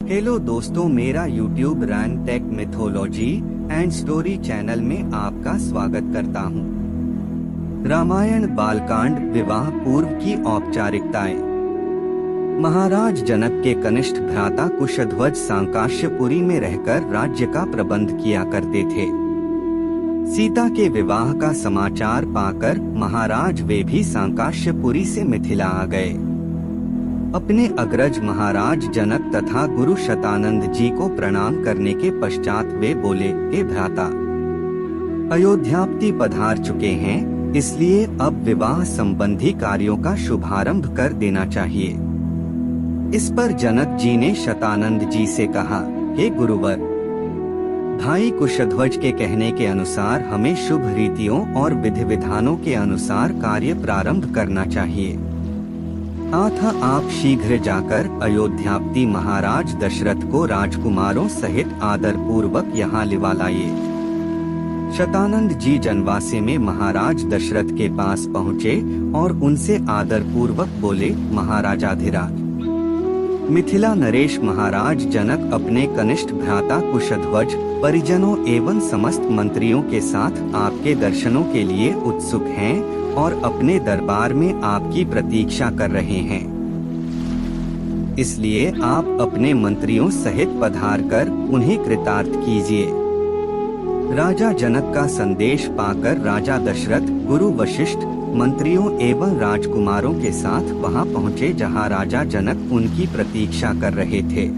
Hello दोस्तों, मेरा YouTube rain tech mythology and story channel में आपका स्वागत करता हूं। रामायण बालकांड विवाह पूर्व की औपचारिकताएं। महाराज जनक के कनिष्ठ भ्राता कुशध्वज सांकाश्यपुरी में रहकर राज्य का प्रबंध किया करते थे। सीता के विवाह का समाचार पाकर महाराज वे भी सांकाश्यपुरी से मिथिला आ गए। अपने अग्रज महाराज जनक तथा गुरु शतानंद जी को प्रणाम करने के पश्चात वे बोले, हे भ्राता, अयोध्यापति पधार चुके हैं, इसलिए अब विवाह संबंधी कार्यों का शुभारंभ कर देना चाहिए। इस पर जनक जी ने शतानंद जी से कहा, हे गुरुवर, भाई कुशध्वज के कहने के अनुसार हमें शुभ रीतियों और विधि विधानों के अनुसार कार्य प्रारंभ करना चाहिए। अतः आप शीघ्र जाकर अयोध्यापति महाराज दशरथ को राजकुमारों सहित आदर पूर्वक यहाँ लिवा लाइए। शतानंद जी जनवासे में महाराज दशरथ के पास पहुँचे और उनसे आदर पूर्वक बोले, महाराजाधिराज, मिथिला नरेश महाराज जनक अपने कनिष्ठ भ्राता कुशध्वज, परिजनों एवं समस्त मंत्रियों के साथ आपके दर्शनों के लिए उत्सुक हैं और अपने दरबार में आपकी प्रतीक्षा कर रहे हैं। इसलिए आप अपने मंत्रियों सहित पधार कर उन्हें कृतार्थ कीजिए। राजा जनक का संदेश पाकर राजा दशरथ गुरु वशिष्ठ मंत्रियों एवं राजकुमारों के साथ वहां पहुंचे जहां राजा जनक उनकी प्रतीक्षा कर रहे थे।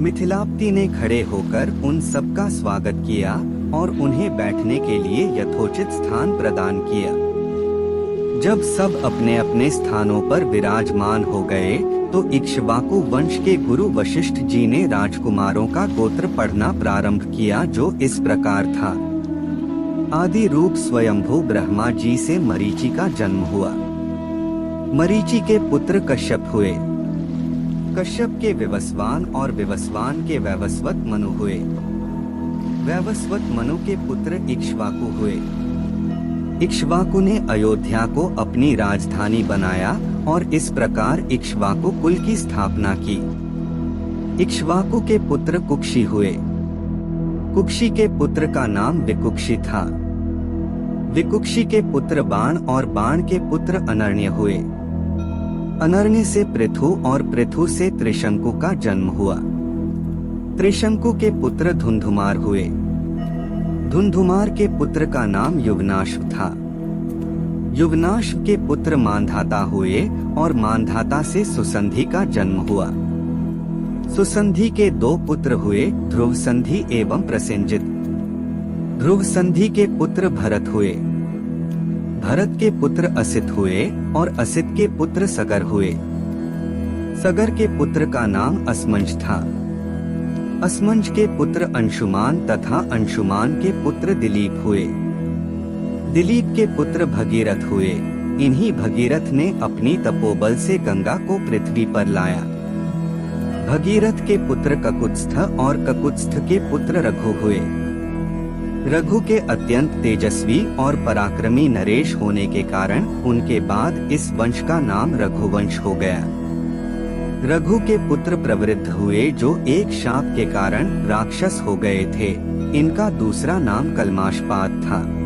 मिथिलापति ने खड़े होकर उन सबका स्वागत किया और उन्हें बैठने के लिए यथोचित स्थान प्रदान किया। जब सब अपने अपने स्थानों पर विराजमान हो गए तो इक्ष्वाकु वंश के गुरु वशिष्ठ जी ने राजकुमारों का गोत्र पढ़ना प्रारंभ किया, जो इस प्रकार था। आदि रूप स्वयंभू ब्रह्मा जी से मरीचि का जन्म हुआ। मरीचि के पुत्र कश्यप हुए। कश्यप के विवस्वान और विवस्वान के वैवस्वत मनु हुए। वैवस्वत मनु के पुत्र इक्ष्वाकु हुए। इक्ष्वाकु ने अयोध्या को अपनी राजधानी बनाया और इस प्रकार इक्ष्वाकु कुल की स्थापना की। इक्ष्वाकु के पुत्र कुक्षी हुए। कुक्षी के पुत्र का नाम विकुक्षी था। विकुक्षी के पुत्र बाण और बाण के पुत्र अनर्ण्य हुए। अनर्ण्य से पृथु और पृथु से त्रिशंकु का जन्म हुआ। त्रिशंकु के पुत्र धुंधुमार हुए। धुंधुमार के पुत्र का नाम युवनाश्व था। युवनाश्व के पुत्र मानधाता हुए और मानधाता से सुसंधि का जन्म हुआ। सुसंधि के दो पुत्र हुए, ध्रुव संधि एवं प्रसेनजित। ध्रुव संधि के पुत्र भरत हुए। भरत के पुत्र असित हुए और असित के पुत्र सगर हुए। सगर के पुत्र का नाम असमंज था। असमंज के पुत्र अंशुमान तथा अंशुमान के पुत्र दिलीप हुए। दिलीप के पुत्र भगीरथ हुए। इन्हीं भगीरथ ने अपनी तपोबल से गंगा को पृथ्वी पर लाया। भगीरथ के पुत्र ककुत्स्थ और ककुत्स्थ के पुत्र रघु हुए। रघु के अत्यंत तेजस्वी और पराक्रमी नरेश होने के कारण उनके बाद इस वंश का नाम रघुवंश हो गया। रघु के पुत्र प्रवृद्ध हुए, जो एक शाप के कारण राक्षस हो गए थे। इनका दूसरा नाम कल्माशपाद था।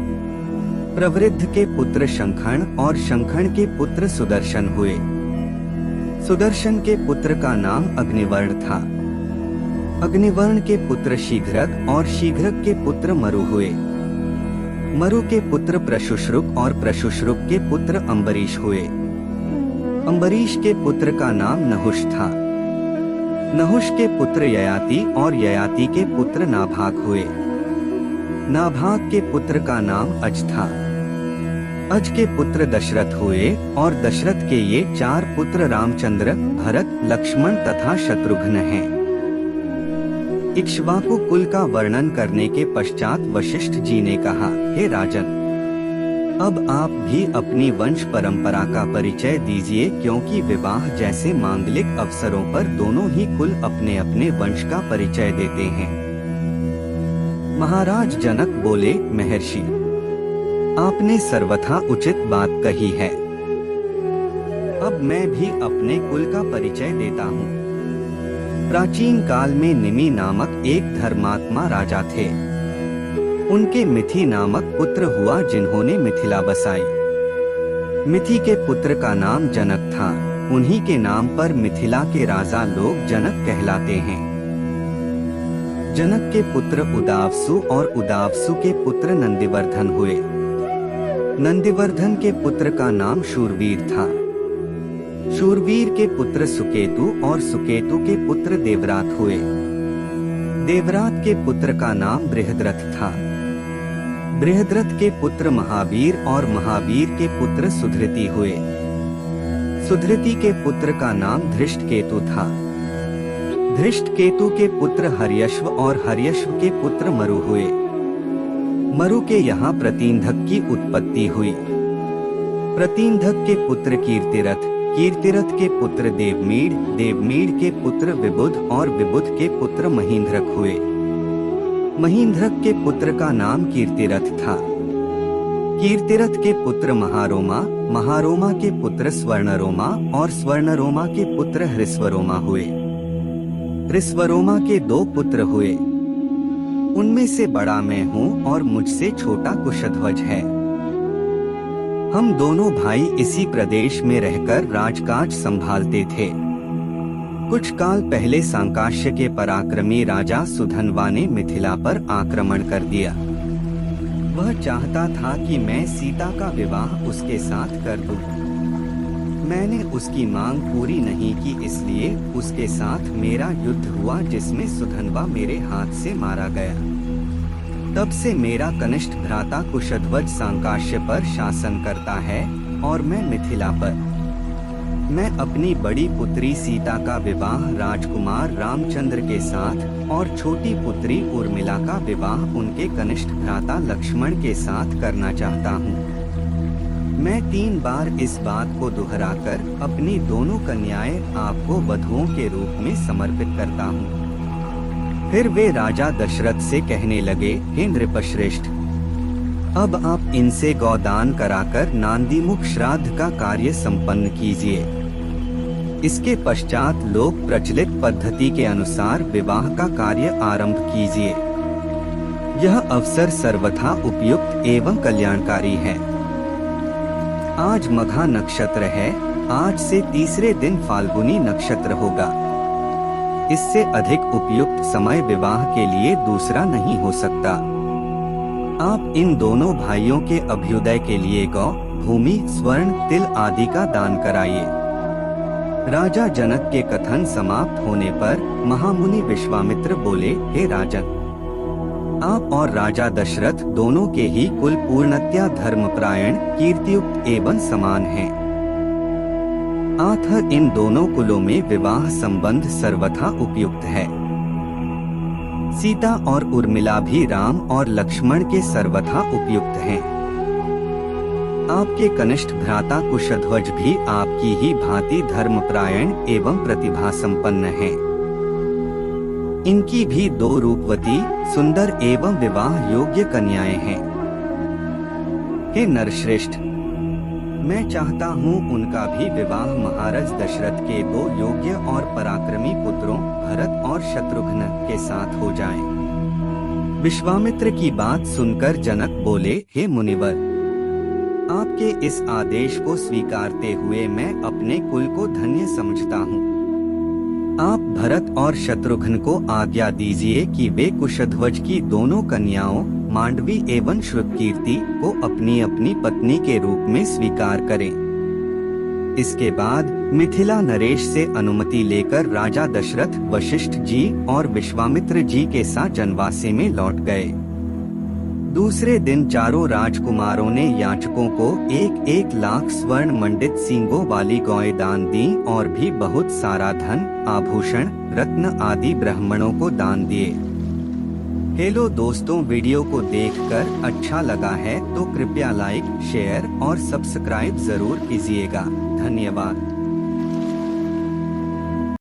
प्रवृद्ध के पुत्र शंखण और शंखण के पुत्र सुदर्शन हुए। सुदर्शन के पुत्र का नाम अग्निवर्ण था। अग्निवर्ण के पुत्र शीघ्रक और शीघ्रक के पुत्र मरु हुए। मरु के पुत्र प्रशुश्रुक और प्रशुश्रुक के पुत्र अम्बरीश हुए। अम्बरीश के पुत्र का नाम नहुष था। नहुष के पुत्र ययाति और ययाति के पुत्र नाभाग हुए। नाभाग के पुत्र का नाम अज था। अज के पुत्र दशरथ हुए और दशरथ के ये चार पुत्र रामचंद्र, भरत, लक्ष्मण तथा शत्रुघ्न हैं। इक्ष्वाकु कुल का वर्णन करने के पश्चात वशिष्ठ जी ने कहा, हे राजन, अब आप भी अपनी वंश परंपरा का परिचय दीजिए, क्योंकि विवाह जैसे मांगलिक अवसरों पर दोनों ही कुल अपने अपने वंश का परिचय देते हैं। महाराज जनक बोले, महर्षि, आपने सर्वथा उचित बात कही है। अब मैं भी अपने कुल का परिचय देता हूँ। प्राचीन काल में निमि नामक एक धर्मात्मा राजा थे। उनके मिथि नामक पुत्र हुआ जिन्होंने मिथिला बसाई। मिथि के पुत्र का नाम जनक था। उन्हीं के नाम पर मिथिला के राजा लोग जनक कहलाते हैं। जनक के पुत्र उदावसु और उदावसु के पुत्र नंदिवर्धन हुए। नंदिवर्धन के पुत्र का नाम शूरवीर था। शूरवीर के पुत्र सुकेतु और सुकेतु के पुत्र देवरात हुए। देवरात के पुत्र का नाम बृहद्रथ था। बृहद्रथ के पुत्र महावीर और महावीर के पुत्र सुधृति हुए। सुधृति के पुत्र का नाम धृष्टकेतु था। धृष्टकेतु के पुत्र हर्यश्व और हर्यश्व के पुत्र मरु हुए। मरु के यहाँ प्रतींधक की उत्पत्ति हुई। प्रतींधक के पुत्र कीर्तिरथ, कीर्तिरथ के पुत्र देवमीड़, देवमीड़ के पुत्र विबुध और विबुध के पुत्र महींद्रक हुए। महींद्रक के पुत्र का नाम कीर्तिरथ था। कीर्तिरथ के पुत्र महारोमा, महारोमा के पुत्र स्वर्णरोमा और स्वर्णरोमा के पुत्र हृस्वरोमा हुए। हृस्वरोमा के 2 पुत्र हुए। उनमें से बड़ा मैं हूँ और मुझसे छोटा कुशध्वज है। हम दोनों भाई इसी प्रदेश में रहकर राजकाज संभालते थे। कुछ काल पहले सांकाश्य के पराक्रमी राजा सुधन्वा ने मिथिला पर आक्रमण कर दिया। वह चाहता था कि मैं सीता का विवाह उसके साथ कर दूं। मैंने उसकी मांग पूरी नहीं की, इसलिए उसके साथ मेरा युद्ध हुआ जिसमें सुधन्वा मेरे हाथ से मारा गया। तब से मेरा कनिष्ठ भ्राता कुशध्वज सांकाश्य पर शासन करता है और मैं मिथिला पर। मैं अपनी बड़ी पुत्री सीता का विवाह राजकुमार रामचंद्र के साथ और छोटी पुत्री उर्मिला का विवाह उनके कनिष्ठ भ्राता लक्ष्मण के साथ करना चाहता हूँ। मैं 3 बार इस बात को दोहराकर अपनी दोनों कन्याएं आपको वधुओं के रूप में समर्पित करता हूँ। फिर वे राजा दशरथ से कहने लगे, हे नृपश्रेष्ठ, अब आप इनसे गौदान कराकर नांदीमुख श्राद्ध का कार्य संपन्न कीजिए। इसके पश्चात लोक प्रचलित पद्धति के अनुसार विवाह का कार्य आरंभ कीजिए। यह अवसर सर्वथा उपयुक्त एवं कल्याणकारी है। आज मघा नक्षत्र है। आज से तीसरे दिन फाल्गुनी नक्षत्र होगा। इससे अधिक उपयुक्त समय विवाह के लिए दूसरा नहीं हो सकता। आप इन दोनों भाइयों के अभ्युदय के लिए गौ, भूमि, स्वर्ण, तिल आदि का दान कराइए। राजा जनक के कथन समाप्त होने पर महामुनि विश्वामित्र बोले, हे राजन, आप और राजा दशरथ दोनों के ही कुल पूर्णतया धर्मपरायण, कीर्तियुक्त एवं समान हैं। अतः इन दोनों कुलों में विवाह संबंध सर्वथा उपयुक्त है। सीता और उर्मिला भी राम और लक्ष्मण के सर्वथा उपयुक्त हैं। आपके कनिष्ठ भ्राता कुशध्वज भी आपकी ही भांति धर्मपरायण एवं प्रतिभा संपन्न हैं। इनकी भी 2 रूपवती, सुंदर एवं विवाह योग्य कन्याएं हैं। हे नरश्रेष्ठ, मैं चाहता हूँ उनका भी विवाह महाराज दशरथ के 2 योग्य और पराक्रमी पुत्रों भरत और शत्रुघ्न के साथ हो जाए। विश्वामित्र की बात सुनकर जनक बोले, हे मुनिवर, आपके इस आदेश को स्वीकारते हुए मैं अपने कुल को धन्य समझता हूँ। आप भरत और शत्रुघ्न को आज्ञा दीजिए कि वे कुशध्वज की दोनों कन्याओं मांडवी एवं श्रुतकीर्ति को अपनी अपनी पत्नी के रूप में स्वीकार करें। इसके बाद मिथिला नरेश से अनुमति लेकर राजा दशरथ वशिष्ठ जी और विश्वामित्र जी के साथ जनवासी में लौट गए। दूसरे दिन चारों राजकुमारों ने याचकों को 1-1 लाख स्वर्ण मंडित सींगों वाली गौएं दान दी और भी बहुत सारा धन, आभूषण, रत्न आदि ब्राह्मणों को दान दिए। हेलो दोस्तों, वीडियो को देखकर अच्छा लगा है तो कृपया लाइक, शेयर और सब्सक्राइब जरूर कीजिएगा। धन्यवाद।